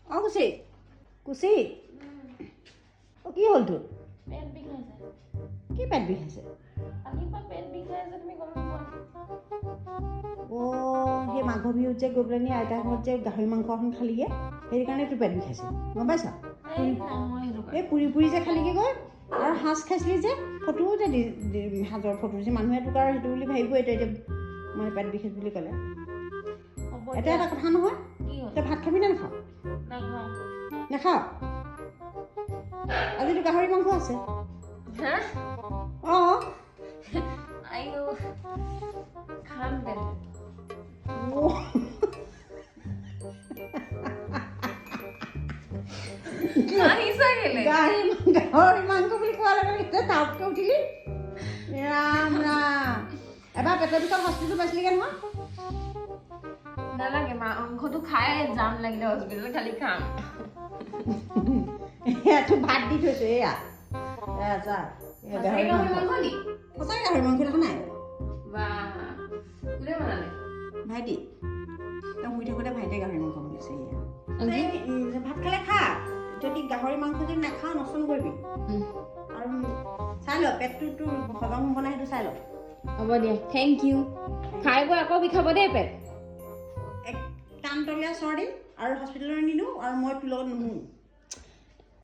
অঁ কুচি কুচি অঁ কি হ'ল তোৰ পেট বিষাইছে কি পেট বিষাইছে কালিৰ পৰা পেট বিষাইছে তুমি গম নোপোৱা অঁ সেই মাঘ বিহুত যে গৈ পেলাই আইতাৰ ঘৰত যে গাহৰি মাংস এখন খালিগে সেইকাৰণে তোৰ পেট বিষাইছে গম পাইছ এই পুৰি পুৰি যে খালিগে গৈ আৰু সাজ খাইছিলি যে ফটোও যে সাজৰ ফটো যে মানুহে তোক আৰু সেইটো বুলি ভাবিব এতিয়া মানে পেট বিষাইছে বুলি ক'লে এতিয়া এটা কথা নহয় তই ভাত খাবি নে নাখাৱ নাখাৱ আজিতো গাহৰি মাংস আছে অঁ খাম তেন্তে গাহৰি মাংস বুলি কোৱাৰ লগে লগে তাপকে উঠিলি ৰাম ৰাম এবাৰ পেটৰ বিষত হস্পিটেল পাইছিলিগে নহয় নালাগে মাংসটো খাই যাম লাগিলে হস্পিটেলত খালি খাম এয়াতো ভাত দি থৈছো এয়া যা গাহৰি মাংস নি সঁচাই গাহৰি মাংস দেখা নাই কোনে বনালে ভাইটি তই শুই থাকোঁতে ভাইটিয়ে গাহৰি মাংস বনাইছে এয়া ভাত খালে খা যদি গাহৰি মাংস যদি নাখাওঁ নষ্ট নকৰিবি আৰু চাই ল পেটটো তোৰ হজম হ'ব নাই সেইটো চাই ল হ'ব দিয়া থেংক ইউ খাই গৈ আকৌ বিষাব দেই পেট কাণ তলীয়া চৰ দিম আৰু হস্পিটেললৈ নিনো আৰু মই তোৰ লগত নুশুনো